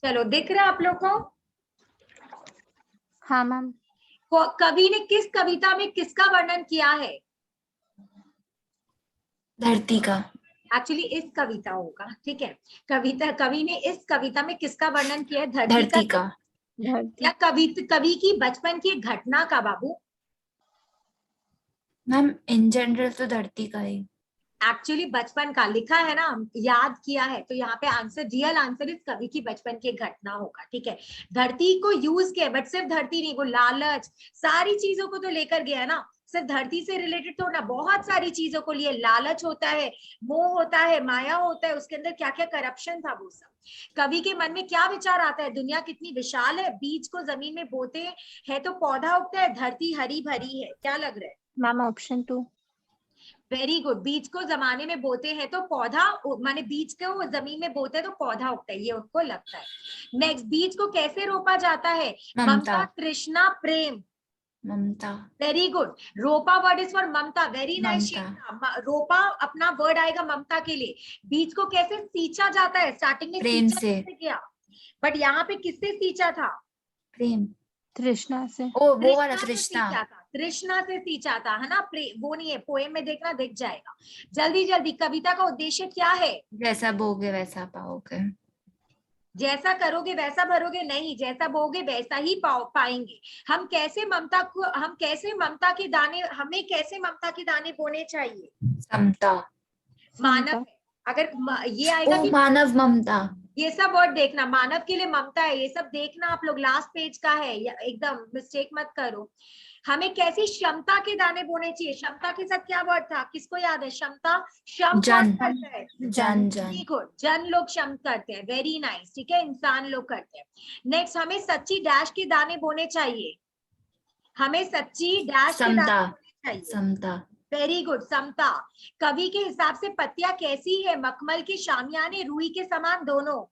चलो दिख रहा है आप लोग को? हाँ मैम। कवि ने किस कविता में किसका वर्णन किया है? धरती का। एक्चुअली इस कविता होगा, ठीक है। कवि ने इस कविता में किसका वर्णन किया है? धरती का। या कवि की बचपन की एक घटना का बाबू? मैम इन जनरल तो धरती का ही। एक्चुअली बचपन का लिखा है ना, याद किया है, तो यहाँ पे आंसर, रियल आंसर इस कवि की बचपन की एक घटना होगा, ठीक है। धरती को यूज किया, बट सिर्फ धरती नहीं, वो लालच सारी चीजों को तो लेकर गया है ना, सिर्फ धरती से रिलेटेड तो ना, बहुत सारी चीजों को लिए। लालच होता है, मोह होता है, माया होता है, उसके अंदर क्या क्या करप्शन था, वो सब। कवि के मन में क्या विचार आता है? दुनिया कितनी विशाल है, बीज को जमीन में बोते हैं तो पौधा उगता है, धरती हरी भरी है। क्या लग रहा है मैम? ऑप्शन 2। Very good. बीज को जमाने में बोते हैं तो पौधा, माने बीज को जमीन में बोते हैं तो पौधा उगता है, ये उसको लगता है। नेक्स्ट, बीज को कैसे रोपा जाता है? ममता, तृष्णा, प्रेम। ममता। Very good. रोपा वर्ड इज फॉर ममता। Very nice. रोपा अपना वर्ड आएगा ममता के लिए। बीज को कैसे सींचा जाता है? स्टार्टिंग में प्रेम सींचा से। कैसे किया? बट यहाँ पे किससे सींचा था? प्रेम। तृष्णा से। ओ वो वाला तृष्णा से तृष्णा। सींचा था, तृष्णा से सींचा था, है ना। वो नहीं है, पोएम में देखना, दिख जाएगा। जल्दी जल्दी, कविता का उद्देश्य क्या है? जैसा बोगे वैसा पाओगे। जैसा करोगे वैसा भरोगे? नहीं, जैसा बोगे वैसा ही पाएंगे। हम कैसे ममता के दाने, हमें कैसे ममता के दाने बोने चाहिए? समता। मानव है। अगर ये आएगा कि मानव ममता। ये सब वर्ड देखना, मानव के लिए ममता है, ये सब देखना आप लोग, लास्ट पेज का है, एकदम मिस्टेक मत करो। हमें कैसी क्षमता के दाने बोने चाहिए? क्षमता के साथ क्या वर्ड था, किसको याद है? क्षमता, श्रम कौन करता है? जन। देखो, जन लोग श्रम करते हैं, वेरी नाइस, ठीक है, इंसान लोग करते हैं। नेक्स्ट, हमें सच्ची डैश के दाने बोने चाहिए। हमें सच्ची डैश के दाने बोने चाहिए। समता। वेरी गुड, समता। कवि के हिसाब से पत्तियां कैसी है? मखमल के, शामियाने, रुई के समान, दोनों।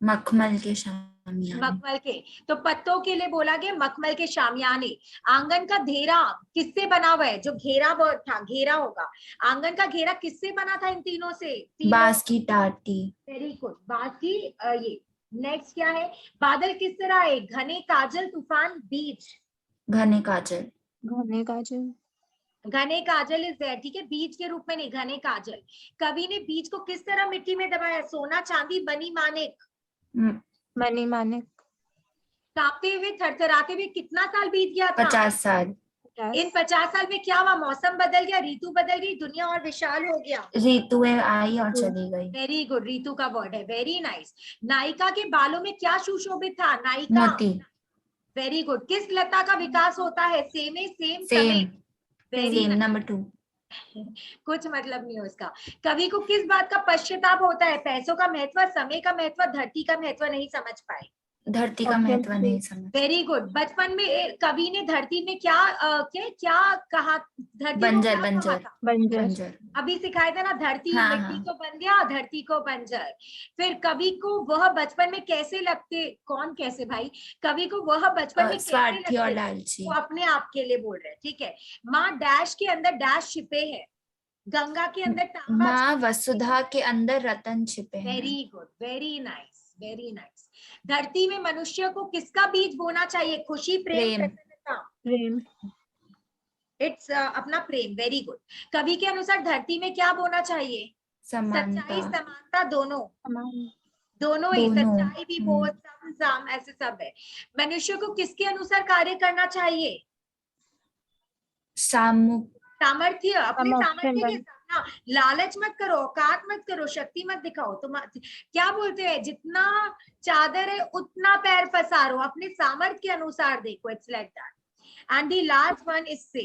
मखमल के शामियाने। मखमल के, तो पत्तों के लिए बोला गया मखमल के शामियाने। आंगन का घेरा किससे बना हुआ है? जो घेरा वर्ड था, घेरा होगा। आंगन का घेरा किससे बना था? इन तीनों से, बांस की टाटी। वेरी गुड, बांस की। ये नेक्स्ट क्या है? बादल किस तरह है? घने, काजल, तूफान, बीज। घने काजल। घने काजल। घने काजल इज देयर, ठीक है, बीज के रूप में नहीं, घने काजल। कवि ने बीज को किस तरह मिट्टी में दबाया? सोना, चांदी, बनी, मानिक। मनी मानिक। कांपते हुए, थरथराते हुए कितना साल बीत गया था? 50 साल। इन 50 साल में क्या हुआ? मौसम बदल गया, ऋतु बदल गई, दुनिया और विशाल हो गया। ऋतुएं आई और चली गई। वेरी गुड, ऋतु का वर्ड है, वेरी नाइस। नायिका के बालों में क्या सुशोभित था? नायिका। मोती। Very good. किस लता का विकास होता है? Same, same. Very same, number 2। कुछ मतलब नहीं है उसका। कवि को किस बात का पश्चाताप होता है? पैसों का महत्व, समय का महत्व, धरती का महत्व नहीं समझ पाए। धरती का महत्व नहीं समझ। Very good. बचपन में कवि ने धरती में क्या क्या कहा? धरती को बंजर। क्या कहा बंजर। था? बंजर। अभी सिखाया था ना, धरती, हाँ, मिट्टी हाँ। को बंधिया, धरती को बंजर। फिर कवि को वह बचपन में कैसे लगते? कौन कैसे भाई? कवि को वह बचपन में कैसे स्वार्थी और लगते? लालची। वो अपने आप के लिए बोल रहे हैं, ठीक है। माँ डैश के अंदर डैश छिपे है। गंगा के अंदर तांबा। माँ वसुधा के अंदर रतन छिपे हैं। Very good, very nice, very nice. धरती में मनुष्य को किसका बीज बोना चाहिए? खुशी, प्रेम, प्रसन्नता। प्रेम। इट्स अपना प्रेम, वेरी गुड। कवि के अनुसार धरती में क्या बोना चाहिए? समानता। सच्चाई, समानता, दोनों। दोनों ही, दोनों। सच्चाई भी वो, सम ऐसे सब है। मनुष्य को किसके अनुसार कार्य करना चाहिए? सामर्थ्य, अपने सामर्थ्य के साथ ना। लालच मत करो, औकात मत करो, शक्ति मत दिखाओ। तुम क्या बोलते हैं? जितना चादर है उतना पैर पसारो, अपने सामर्थ्य के अनुसार देखो। It's like that. And the last one is से,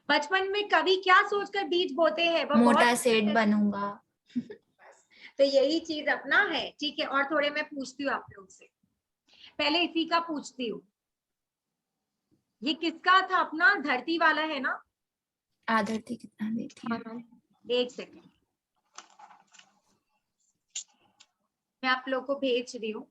बचपन में कवि क्या सोचकर बीज बोते हैं? मोटा सेठ बनूंगा। तो यही चीज अपना है, ठीक है। और थोड़े मैं पूछती हूँ आप लोग से, पहले इसी का पूछती हूँ। ये किसका था? अपना धरती वाला है ना? आधरती कितना देती है? एक सेकंड, मैं आप लोग को भेज रही हूँ।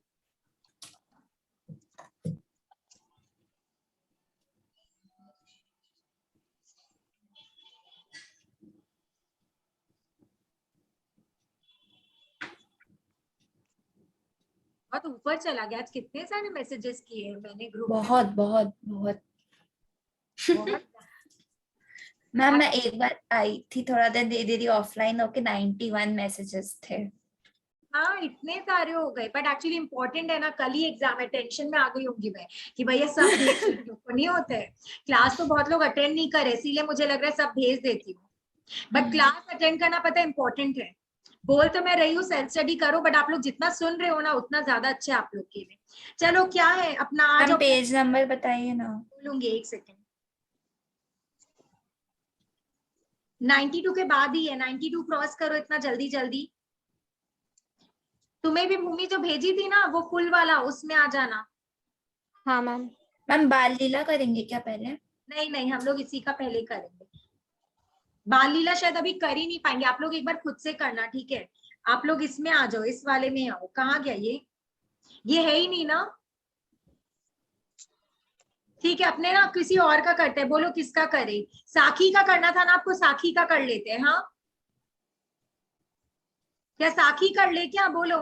बहुत ऊपर चला गया। आज कितने सारे मैसेजेस किए मैंने ग्रुप बहुत बहुत बहुत। में। मैम मैं एक बार आई थी थोड़ा देर दीदी ऑफलाइन होके 91 मैसेजेस थे। हाँ इतने सारे हो गए, बट एक्चुअली इम्पोर्टेंट है ना, कल ही एग्जाम है, टेंशन में आ गई होंगी मैं कि भैया सब भेज देती हूँ। नहीं होते है, क्लास तो बहुत लोग अटेंड नहीं करे, इसीलिए मुझे लग रहा है सब भेज देती हूँ, बट क्लास अटेंड करना पता है इम्पोर्टेंट है। बोल तो मैं रही हूँ सेल्फ स्टडी करो, बट आप लोग जितना सुन रहे हो ना उतना ज्यादा अच्छा है आप लोग के लिए। चलो क्या है अपना आज हम पेज नंबर बताइए ना। बोलूंगी, एक सेकेंड। 92 के बाद ही है, 92 क्रॉस करो इतना जल्दी जल्दी। तुम्हें भी भूमि जो भेजी थी ना वो फुल वाला, उसमें आ जाना। हाँ मैम। मैम बाल लीला करेंगे क्या पहले? नहीं नहीं, हम लोग इसी का पहले करेंगे। बाल लीला शायद अभी कर ही नहीं पाएंगे, आप लोग एक बार खुद से करना, ठीक है? आप लोग इसमें आ जाओ, इस वाले में आओ। कहाँ गया ये है ही नहीं ना। ठीक है, अपने ना किसी और का करते हैं, बोलो किसका करे? साखी का करना था ना आपको, साखी का कर लेते हैं। हाँ क्या साखी कर ले क्या, बोलो?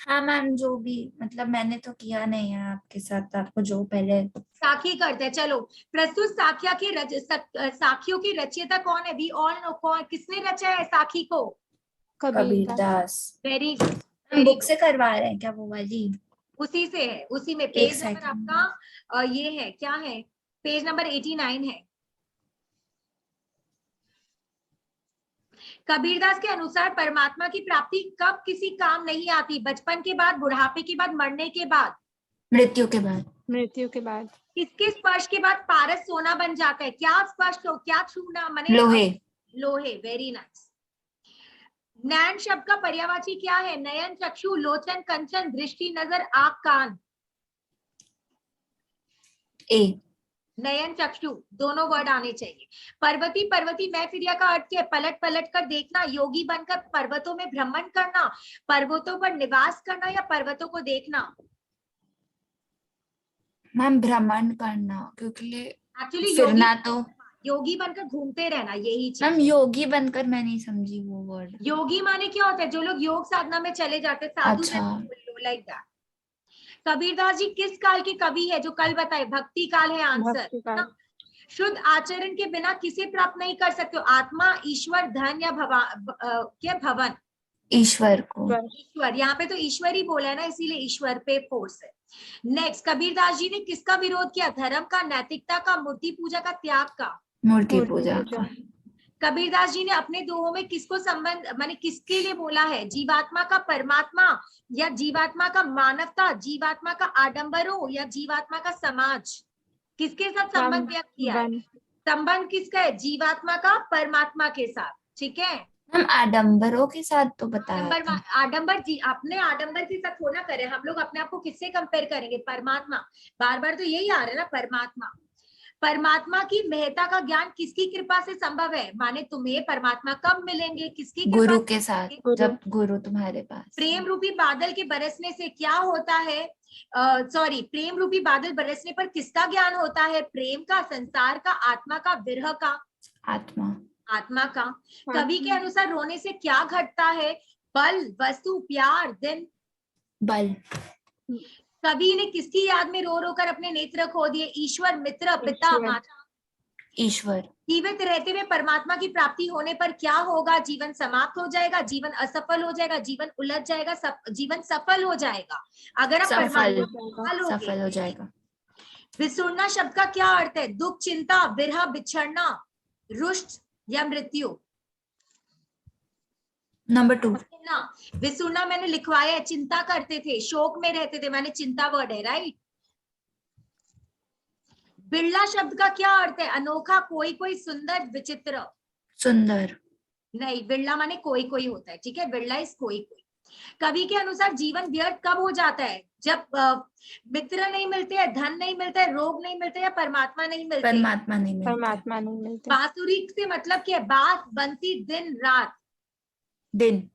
हाँ मैम जो भी, मतलब मैंने तो किया नहीं है आपके साथ, आपको जो पहले। साखी करते हैं चलो। प्रस्तुत साखिया के साखियों की रचयिता कौन है? वी ऑल नो, कौन किसने रचा है साखी को? कबीरदास। वेरी गुड, हम बुक से करवा रहे हैं क्या वो वाली? उसी से है, उसी में एक पेज नंबर सेकंड। आपका ये है, क्या है? पेज नंबर 89 है। कबीरदास के अनुसार परमात्मा की प्राप्ति कब किसी काम नहीं आती? बचपन के बाद, बुढ़ापे के बाद, मरने के बाद? मृत्यु के बाद। मृत्यु के बाद। किसके स्पर्श के बाद पारस सोना बन जाता है? क्या स्पर्श हो, क्या छूना माने? लोहे। लोहे, वेरी नाइस। नैन शब्द का पर्यायवाची क्या है? नयन, चक्षु, लोचन, कंचन, दृष्टि, नजर, आंख, कान। ए। नयन चक्षु दोनों वर्ड आने चाहिए। पर्वती, पर्वती मैं फिरिया का अर्थ क्या है? पलट पलट कर देखना, योगी बनकर पर्वतों में भ्रमण करना, पर्वतों पर निवास करना, या पर्वतों को देखना? मैम भ्रमण करना, क्योंकि एक्चुअली फिरना तो। योगी बनकर घूमते रहना, यही चीज। मैम योगी बनकर मैं नहीं समझी वो वर्ड। योगी माने क्या होता है? जो लोग योग साधना में चले जाते, साधु अच्छा। Like that. कबीरदास जी किस काल के कवि है? जो कल बताए, भक्ति काल है आंसर भक्ति काल। ना? शुद्ध आचरण के बिना किसे प्राप्त नहीं कर सकते हो? आत्मा, ईश्वर, धन, या क्या भवन? ईश्वर को। ईश्वर, यहाँ पे तो ईश्वर ही बोला है ना, इसीलिए ईश्वर पे फोर्स है। नेक्स्ट, कबीरदास जी ने किसका विरोध किया? धर्म का, नैतिकता का, मूर्ति पूजा का, त्याग का? मूर्ति पूजा का। कबीरदास जी ने अपने दोहों में किसको संबंध माने किसके लिए बोला है? जीवात्मा का परमात्मा, या जीवात्मा का मानवता, जीवात्मा का आडंबरों, या जीवात्मा का समाज? किसके साथ संबंध व्यक्त किया है? संबंध किसका है? जीवात्मा का परमात्मा के साथ, ठीक है? हम आडंबरों के साथ तो बताया था। आडंबर जी, आपने आडंबर के साथ थोड़ा करे, हम लोग अपने आप को किससे कंपेयर करेंगे? परमात्मा, बार बार तो यही आ रहा है ना, परमात्मा। परमात्मा की महत्ता का ज्ञान किसकी कृपा से संभव है? माने तुम्हें परमात्मा कब मिलेंगे? किसकी कृपा? गुरु के साथ, जब गुरु तुम्हारे पास। प्रेम रूपी बादल के बरसने से क्या होता है? सॉरी, प्रेम रूपी बादल बरसने पर किसका ज्ञान होता है? प्रेम का, संसार का, आत्मा का, विरह का? आत्मा। आत्मा का। कवि के अनुसार रोने से क्या घटता है? बल, वस्तु, प्यार, दिन? बल। कवि ने किसकी याद में रो रो कर अपने नेत्र खो दिए? ईश्वर, मित्र, पिता, माता? ईश्वर। जीवित रहते हुए परमात्मा की प्राप्ति होने पर क्या होगा? जीवन समाप्त हो जाएगा, जीवन असफल हो जाएगा, जीवन उलझ जाएगा, जीवन सफल हो जाएगा अगर आप सफल हो जाएगा। विसुरना शब्द का क्या अर्थ है? दुख, चिंता, विरह, बिछड़ना, रुष्ट, या मृत्यु? नंबर 2। ना, विसुरना मैंने लिखवाया है, चिंता करते थे, शोक में रहते थे, मैंने चिंता वर्ड है, राइट? बिरला शब्द का क्या अर्थ है? अनोखा, कोई कोई, सुंदर, विचित्र? सुंदर। नहीं, बिरला माने कोई कोई होता है, ठीक है? बिरला इस कोई कोई। कवि के अनुसार जीवन व्यर्थ कब हो जाता है? जब मित्र नहीं मिलते हैं, धन नहीं मिलता है, रोग नहीं मिलते, या परमात्मा नहीं मिलते? परमात्मा नहीं मिलते। परमात्मा नहीं मिलते। बांसुरी से मतलब क्या है? बांस, बंसी, दिन, रात? दिन।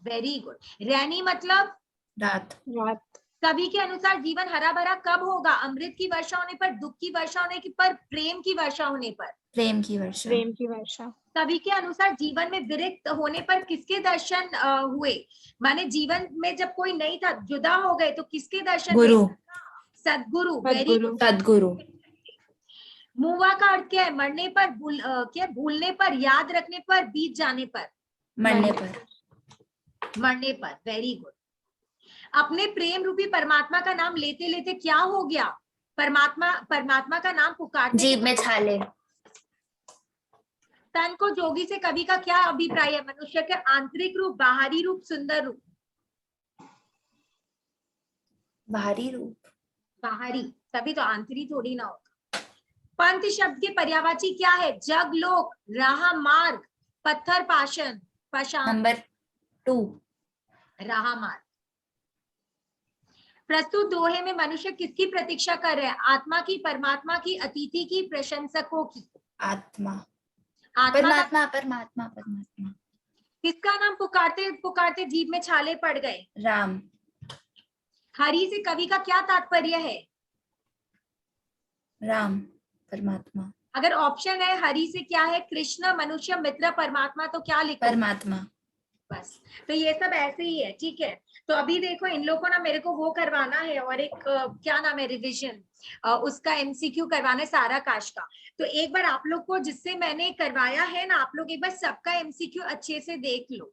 Very good. रैनी मतलब? रात। रात। कवि के अनुसार जीवन हरा भरा कब होगा? अमृत की वर्षा होने पर, दुख की वर्षा होने पर, प्रेम की वर्षा होने पर। प्रेम की वर्षा। प्रेम की वर्षा। कवि के अनुसार जीवन में विरक्त होने पर किसके दर्शन हुए? माने जीवन में जब कोई नहीं था, जुदा हो गए, तो किसके दर्शन हुए? गुरु। सदगुरु। वेरी सदगुरु। गुड। सदगुरु। मुआ का अर्थ क्या है? मरने पर, क्या भूलने पर, याद रखने पर, बीत जाने पर। मरने पर। मरने पर। Very good. अपने प्रेम रूपी परमात्मा का नाम लेते लेते क्या हो गया? परमात्मा का नाम पुकारते जीभ में छाले। तन को जोगी से कवि का क्या अभिप्राय है? मनुष्य के आंतरिक रूप, बाहरी रूप, सुंदर रूप। बाहरी रूप। बाहरी, तभी तो आंतरिक थोड़ी ना होगा। पंथ शब्द के पर्यायवाची क्या है? जग, लोक, राह, मार्ग, पत्थर, पाषाण। नंबर 2। राह, मार्ग। प्रस्तुत दोहे में मनुष्य किसकी प्रतीक्षा कर रहे हैं? आत्मा की, परमात्मा की, अतिथि की, प्रशंसकों की? आत्मा। आत्मा। परमात्मा परमात्मा परमात्मा। किसका नाम पुकारते पुकारते जीभ में छाले पड़ गए? राम। हरि से कवि का क्या तात्पर्य है? राम परमात्मा। अगर ऑप्शन है हरि से क्या है? कृष्ण, मनुष्य, मित्र, परमात्मा, तो क्या लिखो? परमात्मा। बस। तो ये सब ऐसे ही है, ठीक है। तो अभी देखो, इन लोगों को ना मेरे को वो करवाना है, और एक क्या नाम है, रिविजन, उसका एमसीक्यू करवाना है सारा काश का। तो एक बार आप लोग को जिससे मैंने करवाया है ना, आप लोग एक बार सबका एमसीक्यू अच्छे से देख लो।